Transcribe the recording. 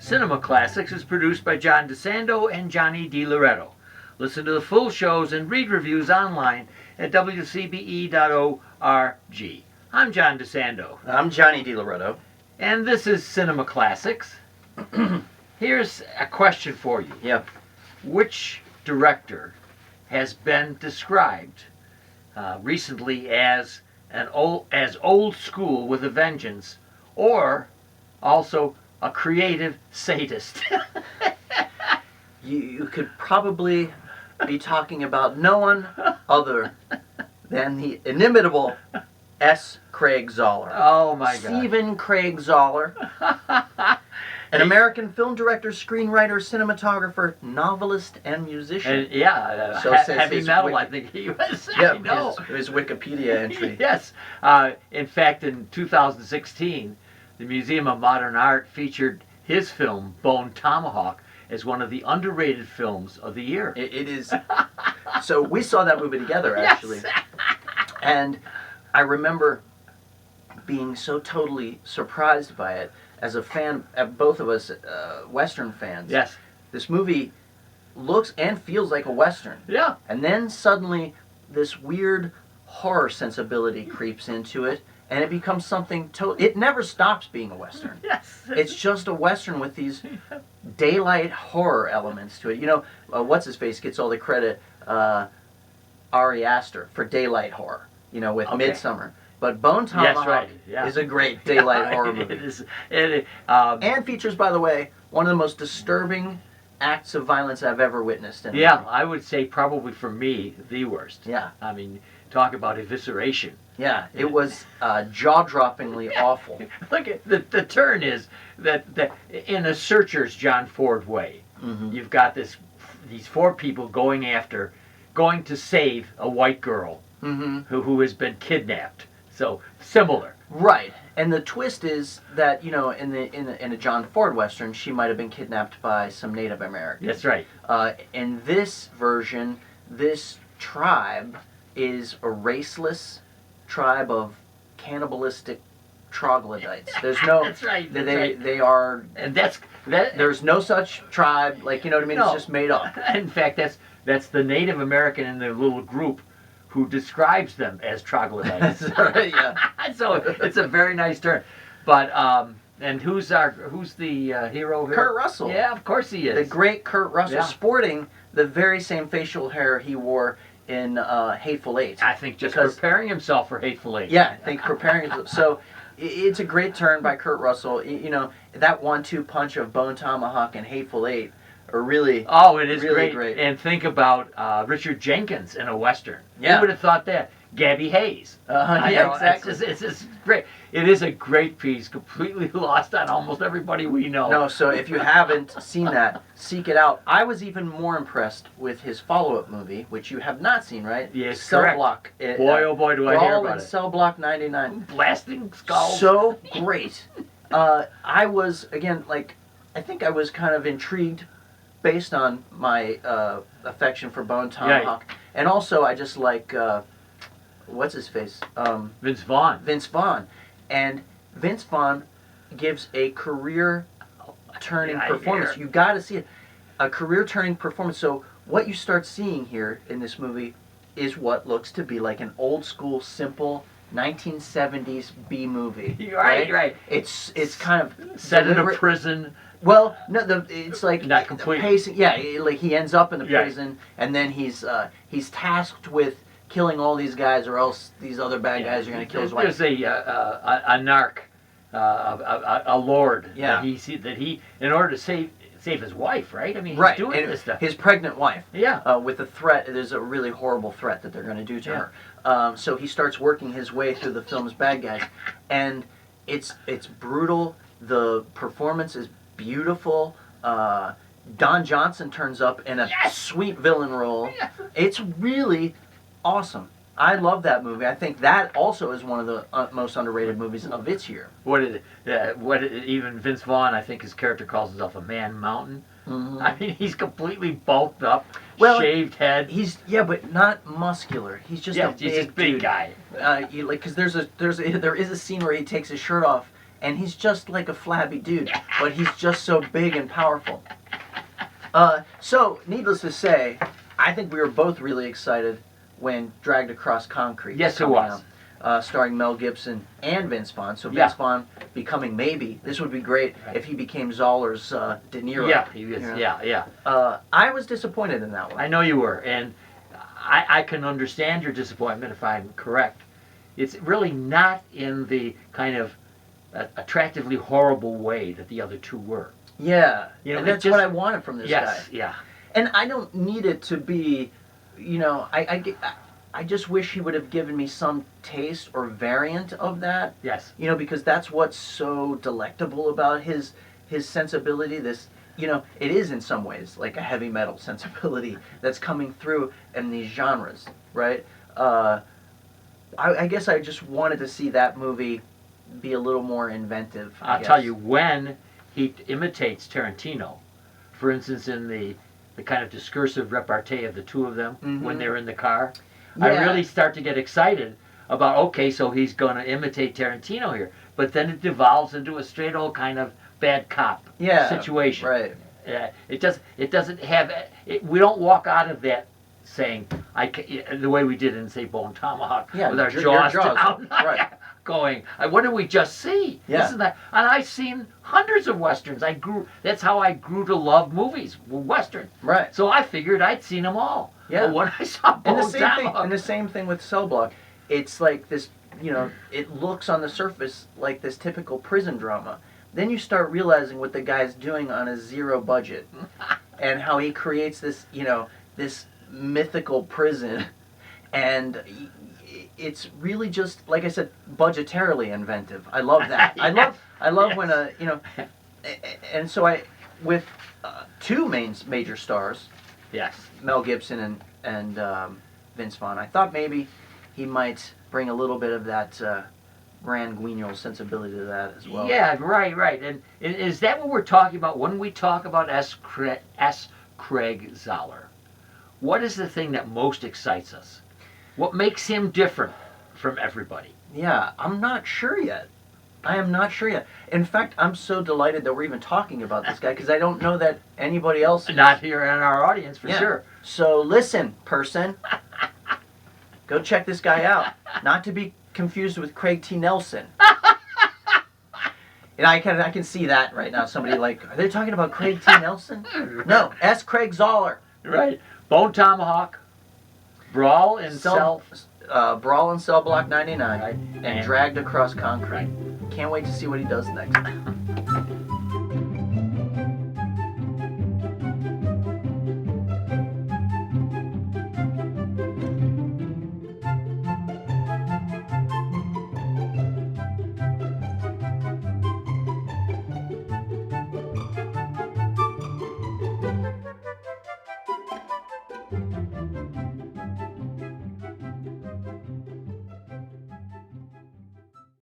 Cinema Classics is produced by John DeSando and Johnny DiLoretto. Listen to the full shows and read reviews online at WCBE.org. I'm John DeSando. I'm Johnny DiLoretto. And this is Cinema Classics. Here's a question for you. Yep. Which director has been described recently as old school with a vengeance, or also a creative sadist? You could probably be talking about no one other than the inimitable S. Craig Zahler. Oh my God. Stephen Craig Zahler. An American film director, screenwriter, cinematographer, novelist, and musician. And So says heavy his metal, I think he was. Yeah, I know. his Wikipedia entry. Yes. In fact, in 2016, the Museum of Modern Art featured his film, Bone Tomahawk, as one of the underrated films of the year. It is. So we saw that movie together, actually. Yes. And I remember being so totally surprised by it. As a fan, both of us Western fans. Yes. This movie looks and feels like a Western. Yeah. And then suddenly this weird horror sensibility creeps into it, and it becomes something it never stops being a Western. Yes. It's just a Western with these daylight horror elements to it. You know, what's-his-face gets all the credit, Ari Aster, for daylight horror, you know, with Midsummer. But Bone Tomahawk is a great daylight horror movie. It is. And features, by the way, one of the most disturbing acts of violence I've ever witnessed. In Yeah, I would say probably for me, the worst. Yeah. I mean, talk about evisceration. Yeah, it was jaw-droppingly awful. Look at the turn is that in a Searchers John Ford way, you've got these four people going to save a white girl who has been kidnapped. So similar. Right, and the twist is that, you know, in a John Ford Western, she might have been kidnapped by some Native Americans. That's right. In this version, this tribe is a raceless tribe of cannibalistic troglodytes. There's no. That's right. They are. And There's no such tribe. Like, you know what I mean? No. It's just made up. In fact, that's the Native American in their little group who describes them as troglodytes. Right, yeah. So it's a very nice turn. But and who's the hero here? Kurt Russell. Yeah, of course he is. The great Kurt Russell, Yeah. sporting the very same facial hair he wore in Hateful Eight. I think just preparing himself for Hateful Eight. Yeah, I think preparing himself. So it's a great turn by Kurt Russell. You know, that 1-2 punch of Bone Tomahawk and Hateful Eight are really it is really great. And think about Richard Jenkins in a Western. Yeah. Who would have thought that? Gabby Hayes. Yeah, exactly. It's just great. It is a great piece, completely lost on almost everybody we know. No, so if you haven't seen that, seek it out. I was even more impressed with his follow-up movie, which you have not seen, right? Yes, Cell correct. Block. Boy, oh boy, do I hear about it. Cell Block 99. Blasting skulls. So great. I was, again, I think I was kind of intrigued based on my affection for Bone Tomahawk. Right. And also, I just like, what's his face? Vince Vaughn. Vince Vaughn. And Vince Vaughn gives a career-turning performance. You got to see it. A career-turning performance. So what you start seeing here in this movie is what looks to be like an old-school, simple 1970s B movie. Right. It's kind of set in a prison. Well, no, it's like not completely. Pacing. Yeah, like he ends up in the prison, and then he's tasked with killing all these guys, or else these other bad guys are going to kill his wife. There's a narc, a lord. Yeah. That he in order to save his wife, right? I mean, he's right. doing And this stuff. His pregnant wife. Yeah. With a threat. There's a really horrible threat that they're going to do to her. So he starts working his way through the film's bad guys, and it's brutal. The performance is beautiful. Don Johnson turns up in a sweet villain role. Yes. It's really awesome. I love that movie. I think that also is one of the most underrated movies of its year. Even Vince Vaughn, I think his character calls himself a man mountain. Mm-hmm. I mean, he's completely bulked up, Well, shaved head. But not muscular. He's just a he's a big dude. guy. Because there is a scene where he takes his shirt off, and he's just like a flabby dude, but he's just so big and powerful. So, needless to say, I think we were both really excited when Dragged Across Concrete. Yes, it was. Starring Mel Gibson and Vince Vaughn. So Yeah. Vince Vaughn becoming maybe. This would be great if he became Zahler's De Niro. Yeah, he was. Yeah. I was disappointed in that one. I know you were, and I can understand your disappointment if I'm correct. It's really not in the kind of attractively horrible way that the other two were. Yeah, You know, and it that's just- what I wanted from this guy. Yes, yeah. And I don't need it to be, I just wish he would have given me some taste or variant of that. Yes. Because that's what's so delectable about his sensibility. This, it is in some ways like a heavy metal sensibility that's coming through in these genres, right? I guess I just wanted to see that movie be a little more inventive. I'll tell you, when he imitates Tarantino, for instance, in the kind of discursive repartee of the two of them when they're in the car, I Yeah. really start to get excited about, okay, so he's going to imitate Tarantino here. But then it devolves into a straight old kind of bad cop situation. Right. It doesn't have, we don't walk out of that saying, the way we did in, say, Bone Tomahawk, with our your jaws down. Right. Going, what did we just see? Yeah. Isn't that? And I've seen hundreds of westerns. That's how I grew to love movies, western. Right. So I figured I'd seen them all. Yeah. But when I saw And Bone Tomahawk, the same thing with Cell Block. It's like this, it looks on the surface like this typical prison drama. Then you start realizing what the guy's doing on a zero budget, and how he creates this, this mythical prison, and it's really just, like I said, budgetarily inventive. I love that. Yes. I love Yes. when and so with two major stars, yes. Mel Gibson and Vince Vaughn, I thought maybe he might bring a little bit of that Grand Guignol sensibility to that as well. Yeah, right. And is that what we're talking about when we talk about S. Craig Zahler? What is the thing that most excites us? What makes him different from everybody? Yeah, I'm not sure yet. I am not sure yet. In fact, I'm so delighted that we're even talking about this guy because I don't know that anybody else is. Not here in our audience, for sure. So listen, person. Go check this guy out. Not to be confused with Craig T. Nelson. And I can see that right now. Somebody like, are they talking about Craig T. Nelson? No, S. Craig Zahler. Right. Bone Tomahawk, Brawl in Cell. Brawl in Cell Block 99, Right. and Dragged Across Concrete. Can't wait to see what he does next.